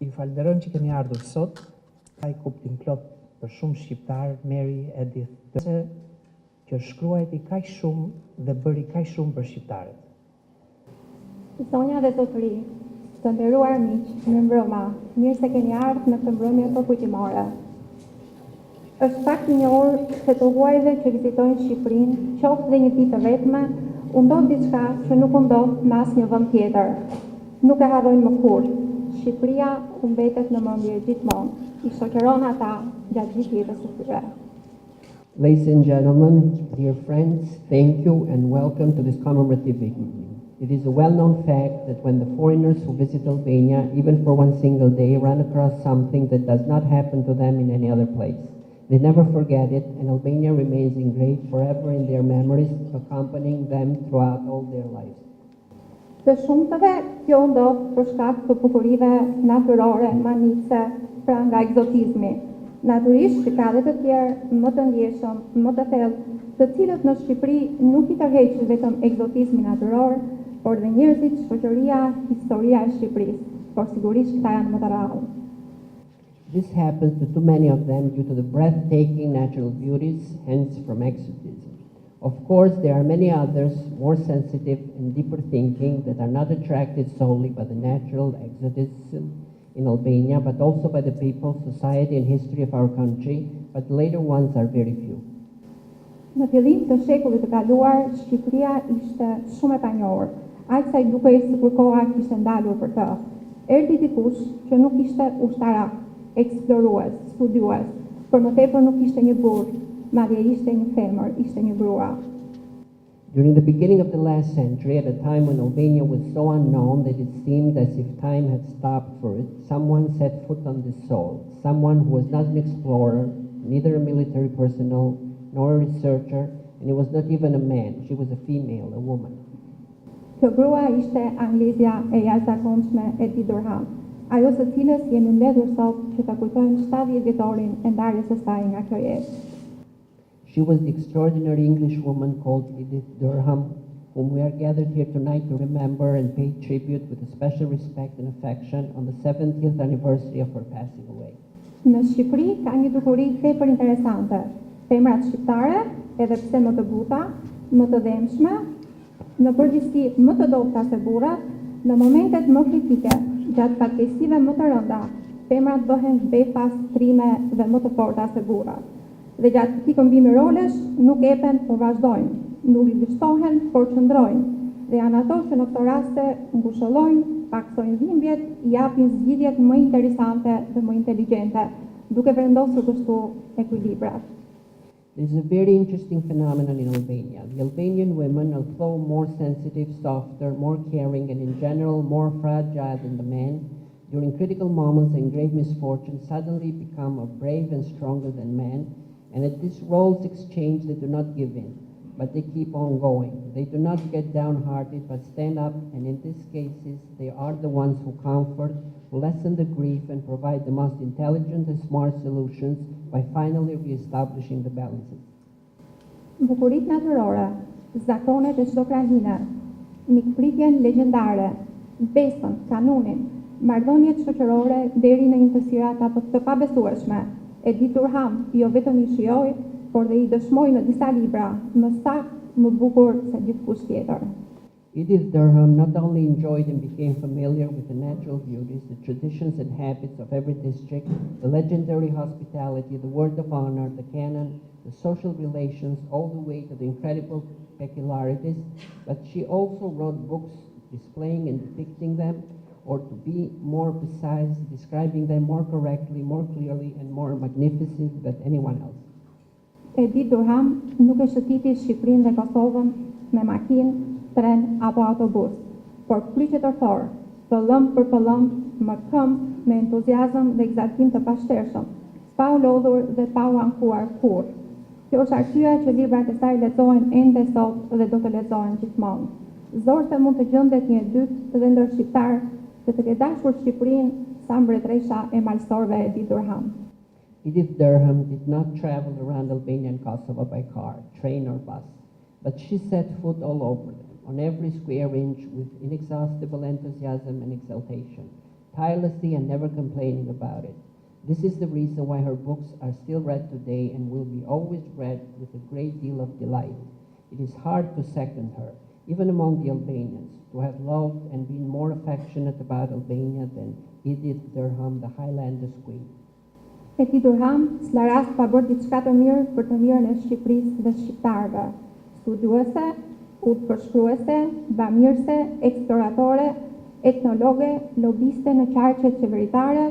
Ju falenderojmë që keni ardhur sot. Ka i kuptim plot për shumë shqiptarë, Mary, Edith, që shkruajti kaq shumë dhe bëri kaq shumë për shqiptarët. Zonja dhe zotëri, të nderuar miq, mirëmbrëma, mirë se keni ardhur në këtë mbrëmje përkujtimore. Është fakt i njohur se të huajve që vizitojnë Shqipërinë, qoftë dhe një ditë të vetme, u ndodh diçka që nuk u ndodh në asnjë vend tjetër. Nuk e harrojnë më kurrë. Shqipëria u mbetet në mendje gjithmonë, I shoqëron ata gjatë gjithë jetës së tyre. Ladies and gentlemen, dear friends, thank you and welcome to this commemorative evening. It is a well-known fact that when the foreigners who visit Albania, even for one single day, run across something that does not happen to them in any other place, they never forget it, and Albania remains engraved forever in their memories, accompanying them throughout all their lives. Të shumtëve kjo ndodh për shkak të bukurive natyrore, manitse, pra nga egzotizmi. Natyrisht që ka dhe të tjerë më të ndjeshëm, më të thellë, të cilët në Shqipëri nuk I tërheq vetëm egzotizmi natyror, por dhe njerëzit, shoqëria, historia e Shqipërisë, por sigurisht këta janë më të rrallë. This happens to too many of them due to the breathtaking natural beauties, hence from exotism. Of course, there are many others more sensitive and deeper thinking that are not attracted solely by the natural exotism in Albania, but also by the people, society, and history of our country, but the later ones are very few. Në fillim të shekullit të kaluar, Shqipëria ishte shumë e panjohur, aq sa I dukej sikur koha kishte ndalur për të. Erdhi dikush që nuk ishte ushtarak, eksplorues, studiues, por më tepër nuk ishte një burr, madje ishte një femër, ishte një grua. During the beginning of the last century, at a time when Albania was so unknown that it seemed as if time had stopped for it, someone set foot on this soil, someone who was not an explorer, neither a military personnel, nor a researcher, and it was not even a man. She was a female, a woman. Kjo grua ishte anglezja e jashtëzakonshme Edith Durhamit, ajo së cilës jemi mbledhur sot që ta kujtojmë 70 vjetorin e ndarjes së saj nga kjo jetë. She was the extraordinary English woman called Edith Durhamit, whom we are gathered here tonight to remember and pay tribute with a special respect and affection on the 70th anniversary of her passing away. Në Shqipëri ka një dukuri tepër interesante. Femrat shqiptare, edhe pse më të buta, më të dhëmshme, në përgjithësi më të dobta se burrat, në momentet më kritike, gjatë fatkeqësive më të rënda, femrat bëhen befas, trime dhe më të forta se burrat. Dhe gjatë këtij këmbimi rolesh nuk epen, por vazhdojnë, nuk lështohen, por qëndrojnë, dhe janë ato që në këto raste ngushëllojnë, paksojnë dhimbjet, japin zgjidhjet më interesante dhe më inteligjente, duke vendosur kështu ekuilibrat. There's a very interesting phenomenon in Albania. The Albanian women, although more sensitive, softer, more caring, and in general more fragile than the men, during critical moments and grave misfortune suddenly become brave and stronger than men, and at this roles exchange they do not give in, but they keep on going. They do not get downhearted, but stand up, and in these cases they are the ones who comfort, who lessen the grief, and provide the most intelligent and smart solutions by finally reestablishing the balances. Bukurit natyrore, zakonet e çdo krahine, mikpritjen legjendare, besën, kanunin, marrëdhëniet shoqërore deri në intësirat apo të pabesueshme, Edith Durhamit jo vetëm I shijoi, por dhe I dëshmoi në disa libra, më saktë, më bukur se gjithkusht tjetër. Edith Durhamit not only enjoyed and became familiar with the natural beauties, the traditions and habits of every district, the legendary hospitality, the word of honor, the canon, the social relations, all the way to the incredible peculiarities, but she also wrote books displaying and depicting them, or to be more precise, describing them more correctly, more clearly, and more magnificent than anyone else. Edith Durhamit nuk e shëtiti Shqipërinë dhe Kosovën me makinë, tren apo autobus, por kryqe tërthor, pëllëm për pëllëm, më këmbë, me entuziazëm dhe egzaltim të pashtershëm, pa u lodhur dhe pa u ankuar kurrë. Kjo është arsyeja që librat e saj lexohen ende sot dhe do të lexohen gjithmonë. Zorse mund të gjendet një dytë dhe ndër shqiptar që të ketë dashur Shqipërinë sa mbretëresha e malësorëve e Edith Durhamit. Edith Durhamit did not travel around Albania and Kosovo by car, train, or bus, but she set foot all over them, on every square inch, with inexhaustible enthusiasm and exaltation. tirelessly and never complaining about it. This is the reason why her books are still read today and will be always read with a great deal of delight. It is hard to second her, even among the Albanians, to have loved and been more affectionate about Albania than Edith Durham, the Highlanders Queen. Edith Durham s'la rast pa bërë diçka të mirë për të mirën e Shqipërisë dhe shqiptarëve. Studiuese, udhëpërshkruese, bamirëse, eksploratore, etnologe, lobiste në qarqet qeveritare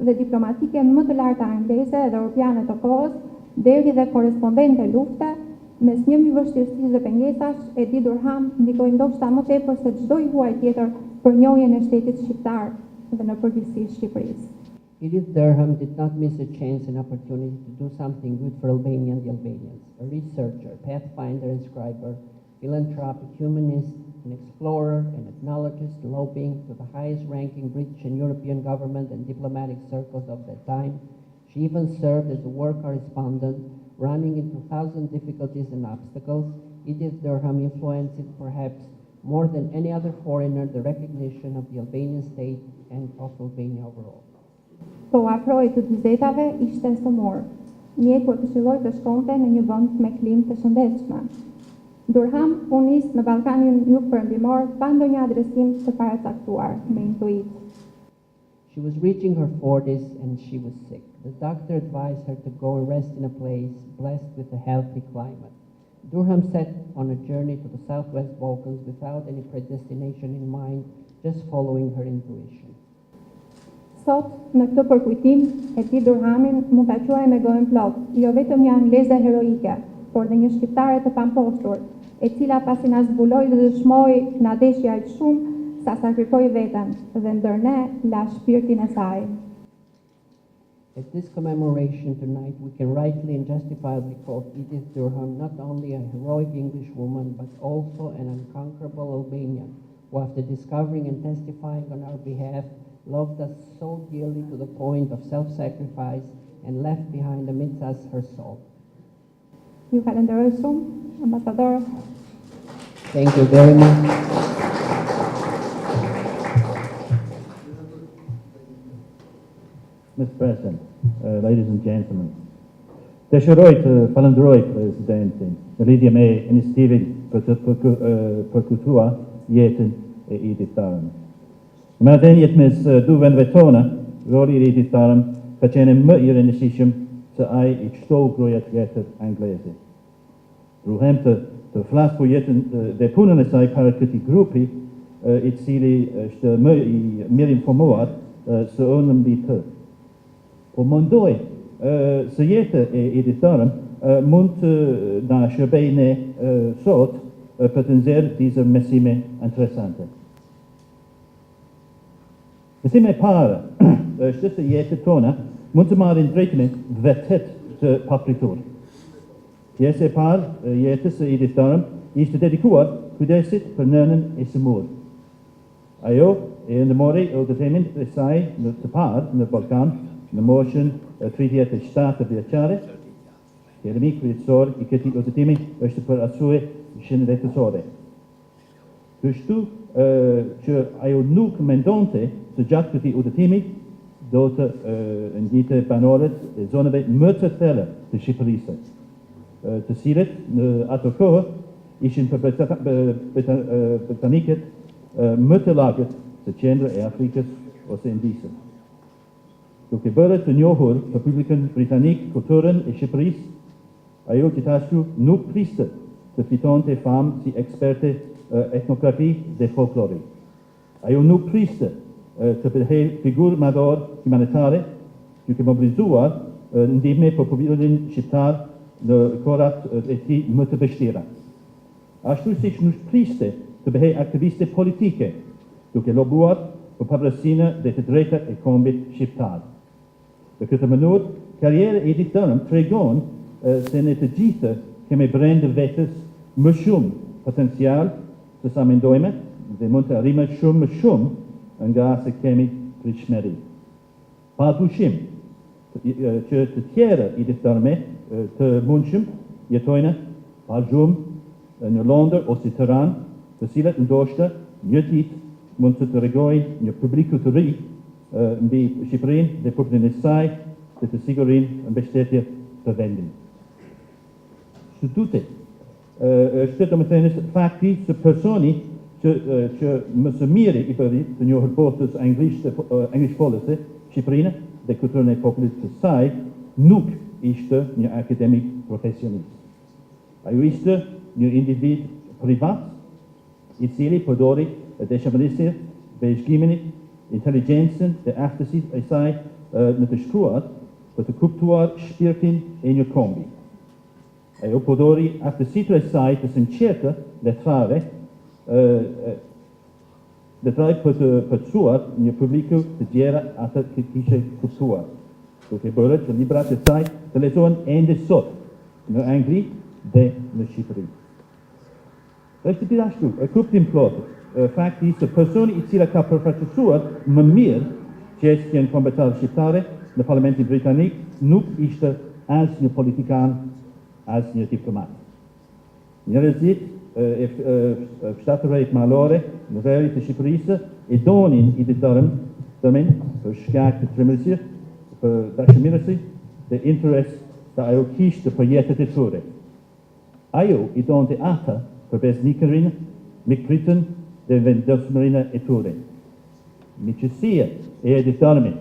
dhe diplomatike më të larta angleze dhe europiane të kohës, deri dhe korespondente lufte, mes njëmi vështirësisë dhe pengesash, Edith Durham ndikoi ndoshta më tepër se çdo i huaj tjetër për njohjen e shtetit shqiptar dhe në përgjithësi Shqipërisë. Edith Durham did not miss a chance and opportunity to do something good for Albania and the Albanians. A researcher, pathfinder and scriber, philanthropic, humanist, an explorer, and acknowledged lobbying to the highest-ranking British and European government and diplomatic circles of that time. She even served as a war correspondent, running into 1,000 difficulties and obstacles. Edith Durham influenced perhaps more than any other foreigner the recognition of the Albanian state and of Albania overall. Po afroi të 40-tave ishte sëmur. Mjeku e këshilloi të shkonte në një vend me klimë të shëndetshme. Durham u nis në Ballkanin Jugperëndimor pa ndonjë adresim të paracaktuar, me intuit. She was reaching her 40s and she was sick. The doctor advised her to go and rest in a place blessed with a healthy climate. Durham set on a journey to the Southwest Balkans without any predestination in mind, just following her intuition. Sot, në këtë përkujtim, Edith Durhamin mund ta quajmë me gojën plot, jo vetëm një angleze heroike, por dhe një shqiptare të pamposhtur, e cila pasi na zbuloi dhe dëshmoi na deshi aq shumë sa sakrifikoi veten dhe ndër ne la shpirtin e saj. At this commemoration tonight, we can rightly and justifiably call Edith Durham not only a heroic English woman, but also an unconquerable Albanian, who after discovering and testifying on our behalf, loved us so dearly to the point of self-sacrifice and left behind amidst us her soul. Ju falenderoj shumë, ambasador. Thank you very much. Mr. President, ladies and gentlemen, dëshiroj të falenderoj Presidentin në lidhje me iniciativin për të përkutuar jetën e Edith Durham. Në marrëdhëniet mes dy vendeve tona, roli i Edith Durham ka qenë më i rëndësishëm se ai i çdo grojat jetër angleze. Ruhem të flas për jetën dhe punën e saj para këtij grupi, i cili është më i mirë informuar se unë mbi të. Po mendoj se jeta e Edith Durham mund të na shërbejë ne sot për të nxjerrë disa mesime interesante. Mesime e parë është se jeta tona mund të marrë drejtimin vetet të papritur. Pjesë e parë jetës së Edith Durham ishte dedikuar kujdesit për nënën e sëmur. Ajo e ndërmori udhëtimin e saj të parë në Ballkan në moshën 37 vjeçare. Qëllimi kryesor i këtij udhëtimi është për arsye shëndetësore. Kështu që ajo nuk mendonte se gjatë këtij udhëtimi do të ngjite banorët e zonave më të thella të Shqipërisë, të cilët në ato kohë ishin për britanikët më të lagët të qendra e Afrikës ose Indisë. Duke bërë të njohur për publikun britanik kulturën e Shqipërisë, ajo gjithashtu nuk priste të fitonte famë si eksperte etnografi dhe folklori. Ajo nuk priste të bëhej figurë madhore humanitare, duke mobilizuar ndihmë për popullin shqiptar në kohrat e tij më të vështira. Ashtu siç nuk priste të bëhej aktiviste politike, duke lobuar për pavarësinë dhe të drejtat e kombit shqiptar. Në këtë mënyrë, karriera e Edith Durham tregon se ne të gjithë kemi brenda vetes më shumë potencial se sa mendojmë dhe mund të arrijmë shumë më shumë nga se kemi pritshmëri. Pa dyshim që të tjerë Edith Durham të mundshëm jetojnë pa gjumë në Londër ose Tiranë, të cilat ndoshta një ditë mund të tregojnë një publiku të ri mbi Shqipërinë dhe popullin e saj dhe të sigurinë mbështetje të vendin. Shtutet është domethënë fakti se personi që më së miri i bëri të njohur botës anglishfolëse Shqipërinë dhe kulturën e popullit të saj nuk ishte një akademik profesionist. Ajo ishte një individ privat i cili përdori dëshmërisë, vëzhgimin, inteligjencën dhe aftësitë e saj në të shkruar për të kuptuar shpirtin e një kombi. Ajo përdori aftësitë e saj të sinqertë letrare për të përcuar një publiku të tjera atë që kishte kuptuar, duke bërë që librat e saj të lexohen ende sot në Angli dhe në Shqipëri. Është gjithashtu e kuptim plot fakti se personi i cili ka përfaqësuar më mirë çështjen kombëtare shqiptare në Parlamentin Britanik nuk ishte as një politikan, as një diplomat. Njerëzit e fshatërorët malore në veri të Shqipërisë e donin Edith Durhamit për shkak të frymërisë, për dashamirësi dhe interes të ajo kishte për jetët e tyre. Ajo i donte ata për besnikërinë, mikpritën dhe vendosmërinë e tyre. Miqësia e Edith Durhamit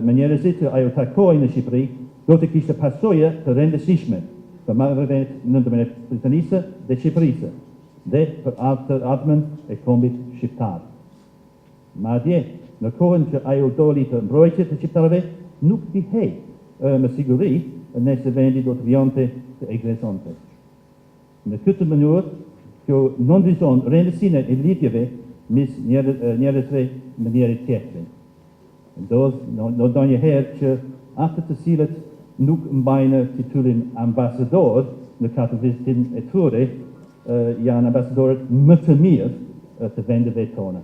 me njerëzit që ajo takoi në Shqipëri do të kishte pasojë të rëndësishme për marrëdhëniet ndërmjet Britanisë dhe Shqipërisë dhe për ardhmen e kombit shqiptar. Madje në kohën që ajo doli të mbrojtje të shqiptarëve nuk dihej me siguri nëse vendi do të vjonte të ekzistonte. Në këtë mënyrë, kjo nëndizon rëndësinë e lidhjeve mes njerëzve me njëri tjetrin. Ndonjëherë që ata të cilët nuk mbajnë titullin ambasador në katëvizitin e tyre janë ambasadorët më të mirë të vendeve tona.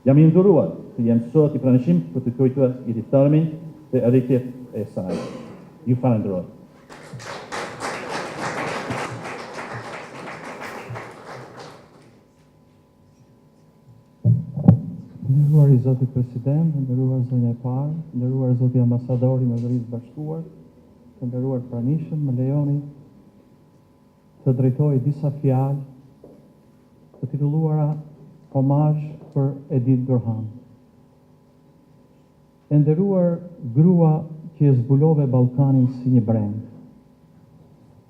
Jam i nderuar të jem sot i pranishëm për të kujtuar Edith Durhamit dhe arritjet e saj. Ju falenderoj. Nderuar i Zoti President, nderuar Zonja e Parë, nderuar Zoti Ambasador i Mbretërisë Bashkuar, të nderuar pranishëm, më lejoni të drejtoj disa fjalë të titulluara Omazh për Edith Durhamit. E nderuar grua që e zbulove Ballkanin si një breng.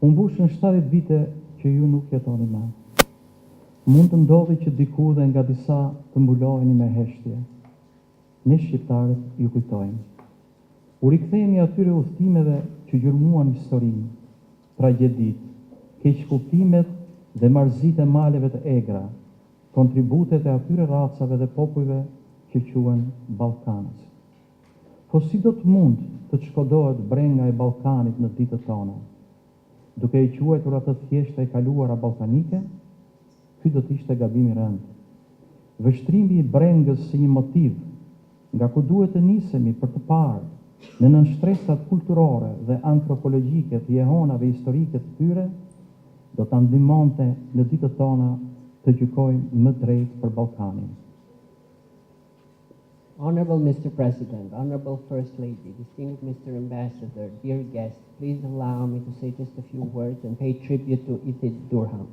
U mbushën 70 vite që ju nuk jetoni më. Mund të ndodhi që diku dhe nga disa të mbuloheni me heshtje. Ne shqiptarët ju kujtojmë. U rikthehemi atyre udhëtimeve që gjurmuan historinë, tragjedit, keqkuptimet dhe marrëzitë e maleve të egra, kontributet e atyre racave dhe popujve që quhen Ballkanës. Po si do të mund të shkodohet brenga e Ballkanit në ditët tona, duke i quajtur atë thjesht e kaluara ballkanike? Ky do të ishte gabim i rëndë. Vështrimi i brengës si një motiv, nga ku duhet të nisemi për të parë në nënshtresat kulturore dhe antropologjike të jehonave historike të tyre, do ta ndihmonte në ditët tona të gjykojmë më drejt për Ballkanin. Honorable Mr. President, Honorable First Lady, distinguished Mr. Ambassador, dear guests, please allow me to say just a few words and pay tribute to Edith Durhamit.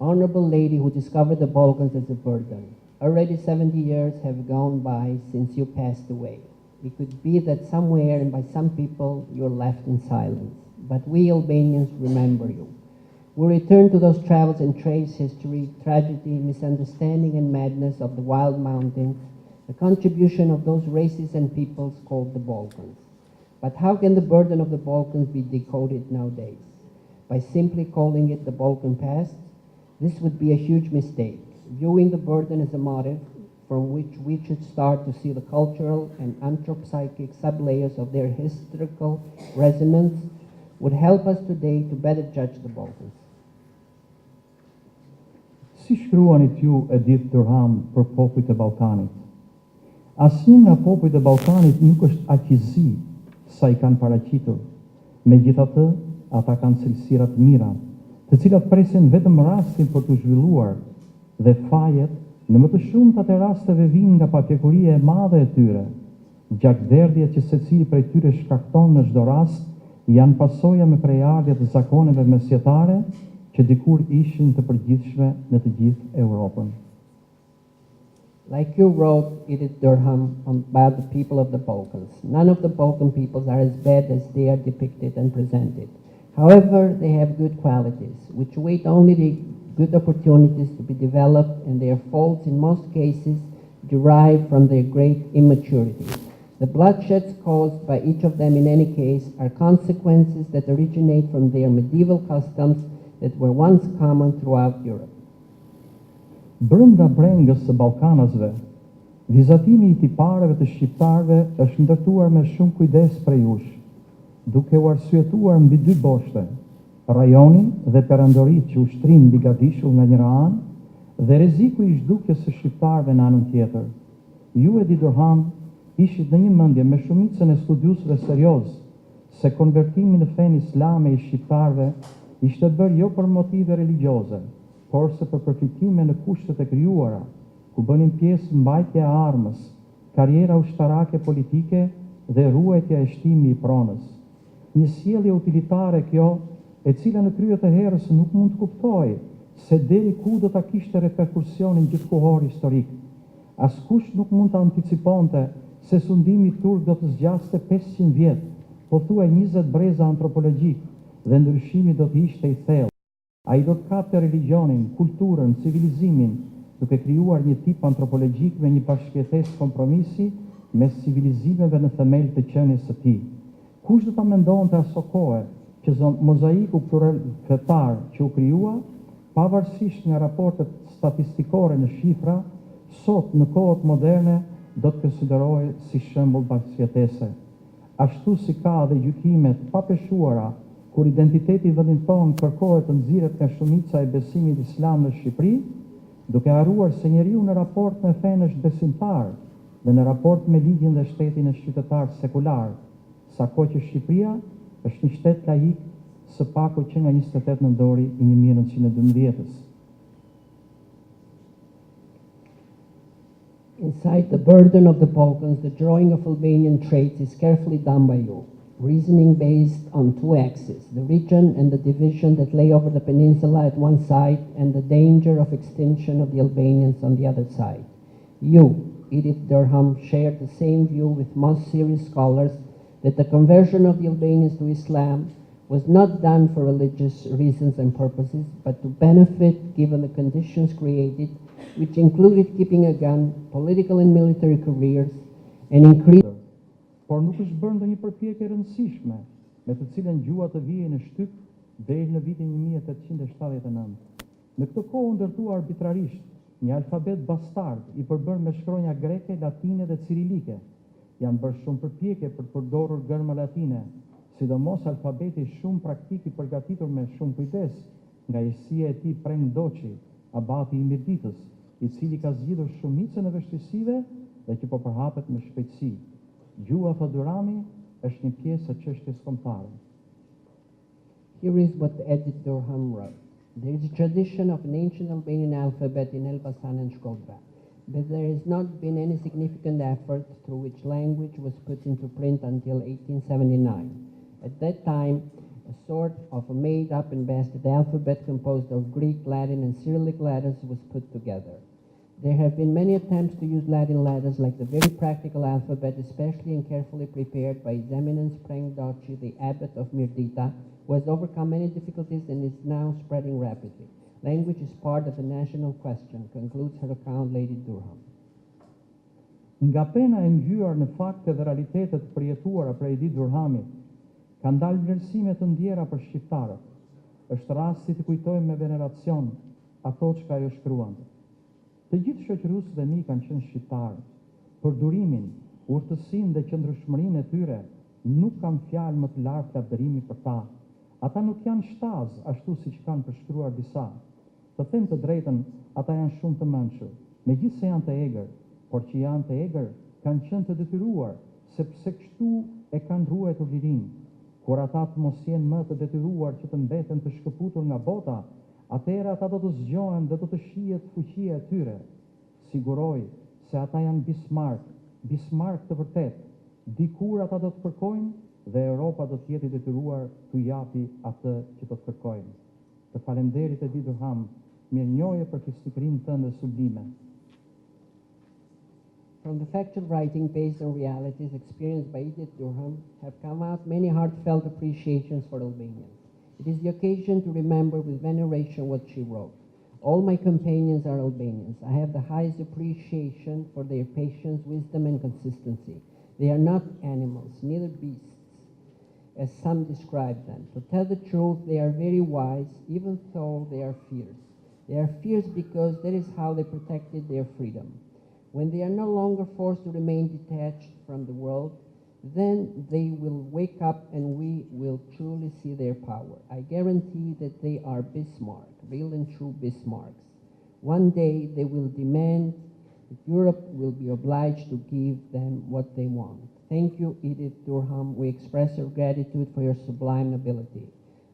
Honorable lady who discovered the Balkans as a burden. Already 70 years have gone by since you passed away. It could be that somewhere and by some people you're left in silence, but we Albanians remember you. We return to those travels and trace history, tragedy, misunderstanding and madness of the wild mountains, the contribution of those races and peoples called the Balkans. But how can the burden of the Balkans be decoded nowadays? By simply calling it the Balkan past? This would be a huge mistake. Viewing the burden as a motive from which we should start to see the cultural and anthropopsychic sublayers of their historical resonance would help us today to better judge the Balkans. Si shkruanit ju Edith Durhamit për popujt e Ballkanit? Asnjë nga popujt e Ballkanit nuk është aqësi sa i kanë paraqitur. Megjithatë, ata kanë cilësira të mira, të cilat presin vetëm rastin për të zhvilluar dhe fajet Në më të shumtat e rasteve vinë nga papjekuria e madhe e tyre. Gjakderdhjet që secili prej tyre shkakton në çdo rast janë pasoja me prejardhje të zakoneve mesjetare që dikur ishin të përgjithshme në të gjithë Europën. Like you wrote, Edith Durhamit, about the people of the Balkans. None of the Balkan peoples are as bad as they are depicted and presented. However, they have good qualities, which wait only the good opportunities to be developed, and their faults in most cases derive from their great immaturity. The bloodsheds caused by each of them in any case are consequences that originate from their medieval customs that were once common throughout Europe. Brenda brengës së Ballkanasve, vizatimi i tipareve të shqiptarëve është ndërtuar me shumë kujdes prej ush, duke u arsyetuar mbi dy boshte, rajonin dhe perandoritë që ushtrin mbi gadishull nga njëra anë dhe rreziku i zhdukjes së shqiptarëve në anën tjetër. Ju, Edith Durhamit, ishit në një mendje me shumicën e studiusëve serioz se konvertimi në fenë islame i shqiptarëve ishte bërë jo për motive religjioze, por se për përfitime në kushtet e krijuara, ku bënin pjesë mbajtja e armës, karriera ushtarake politike dhe ruajtja e shtimi i pronës. Një sjellje utilitare kjo, e cila në krye të herës nuk mund të kuptojë se deri ku do ta kishte reperkusionin gjithkohor historik. Askush nuk mund të anticiponte se sundimi turk do të zgjaste 500 vjet, pothuaj 20 breza antropologjik, dhe ndryshimi do të ishte i thellë. Ai do të kapte religionin, kulturën, civilizimin, duke krijuar një tip antropologjik me një bashkëjetesë kompromisi mes civilizimeve në themel të qenies së tij. Kush do ta mendonte aso kohë që mozaiku fetar që u krijua, pavarësisht nga raportet statistikore në shifra, sot në kohët moderne do të konsiderohej si shembull bashkëjetese. Ashtu si ka dhe gjykimet pa peshuara kur identiteti i vendit tonë kërkohet të nxirret nga shumica e besimit islam në Shqipëri, duke harruar se njeriu në raport me fenë është besimtar dhe në raport me ligjin dhe shtetin është qytetar sekular, sako që Shqipëria është një shtet laik së paku që nga 28 nëntori i 1912-s. Inside the burden of the Balkans, the drawing of Albanian traits is carefully done by you, reasoning based on two axes, the region and the division that lay over the peninsula at one side and the danger of extinction of the Albanians on the other side. You, Edith Durhamit, shared the same view with most serious scholars that the conversion of the Albanians to Islam was not done for religious reasons and purposes, but to benefit given the conditions created, which included keeping a gun, political and military careers, and increased. Por nuk është bërë ndonjë përpjekje rëndësishme me të cilën gjua të vijej në shtyp deri në vitin 1879. Në këtë kohë u ndërtua arbitrarisht një alfabet bastard i përbërë me shkronja greke, latine dhe cirilike. Janë bërë shumë përpjekje për të përdorur gërma latine, sidomos alfabeti shumë praktik i përgatitur me shumë kujdes nga jesia e tij Preng Doçi, abati i Mirditës, i cili ka zgjidhur shumicën e vështirësive dhe që po përhapet me shpejtësi. Gjua, tha Durami, është një pjesë e çështjes kombëtare. Here is what Edith Durhamit wrote. There is a tradition of an ancient Albanian alphabet in Elbasan and Shkodra, but there has not been any significant effort through which language was put into print until 1879. At that time, a sort of a made-up and bastard alphabet composed of Greek, Latin, and Cyrillic letters was put together. There have been many attempts to use Latin letters like the very practical alphabet, especially and carefully prepared by His Eminence Preng Doçi, the abbot of Mirdita, who has overcome many difficulties and is now spreading rapidly. Language is part of the national question, concludes her account Lady Durhamit. Nga pena e ngjyar në fakte dhe realitetet përjetuara prej Edith Durhamit, ka ndalë vlerësime të ndjera për shqiptarët. Është rasti të kujtojmë me veneracion ato që ka ajo shkruan. Të gjithë shoqëruesit e mi kanë qenë shqiptarë. Për durimin, urtësinë dhe qëndrueshmërinë e tyre nuk kanë fjalë më të lartë lavdërimi për ta. Ata nuk janë shtaz ashtu siç kanë përshkruar disa. Të them të drejtën, ata janë shumë të mençur, megjithse janë të egër, por që janë të egër kanë qenë të detyruar, sepse kështu e kanë ruajtur lirinë. Kur ata të mos jenë më të detyruar që të mbeten të shkëputur nga bota, atëherë ata do të zgjohen dhe do të shihet fuqia e tyre. siguroj se ata janë Bismarck të vërtet. Dikur ata do të kërkojnë dhe Europa do të jetë i detyruar t'u japi atë që do të kërkojnë. Të falenderit Edith Durhamit, mirënjohje për fisnikërinë tënde sublime. From the factual writing based on realities experienced by Edith Durham have come out many heartfelt appreciations for Albanians. It is the occasion to remember with veneration what she wrote. All my companions are Albanians. I have the highest appreciation for their patience, wisdom, and consistency. They are not animals, neither beasts, as some describe them. To tell the truth, they are very wise, even though they are fierce. They are fierce because that is how they protected their freedom. When they are no longer forced to remain detached from the world, then they will wake up and we will truly see their power. I guarantee that they are Bismarck, real and true Bismarcks. One day they will demand that Europe will be obliged to give them what they want. Thank you, Edith Durham. We express our gratitude for your sublime ability.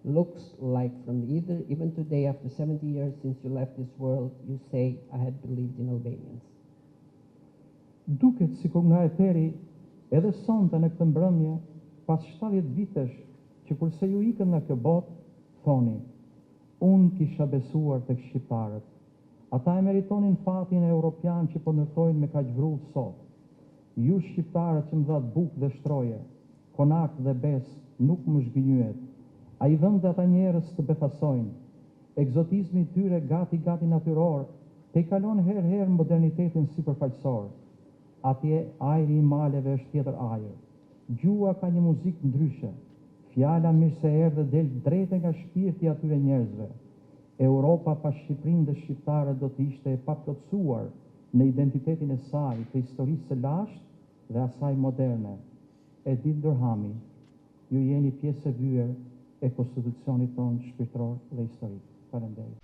Looks like from even today, after 70 years since you left this world, you say, I had believed in Albanians. Duket sikur nga eteri, edhe sonte në këtë mbrëmje, pas 70 vitesh që kurse ju ikën nga kjo botë, thoni, unë kisha besuar tek shqiptarët. Ata e meritonin fatin e europian që po ndërtojnë me kaq vrull sot. Ju shqiptarët që më dhat bukë dhe shtroje, konak dhe bes nuk më zhgënjyet. A I dhënë dhe ata njerëz të befasojnë. Egzotizmi I tyre gati natyror, te I kalon herë modernitetin sipërfaqësor. Atje ajri I maleve është tjetër ajër. Gjua ka një muzikë ndryshe. Fjala mirë se erdhe del drejt nga shpirti I atyre njerëzve. Europa pa Shqipërinë dhe shqiptarët do të ishte e paplotësuar në identitetin e saj, të historisë së lashtë dhe asaj moderne. Edith Durhamit, ju jeni pjesë e vyer e konstitucionit tonë shpirtëror dhe historik. Faleminderit.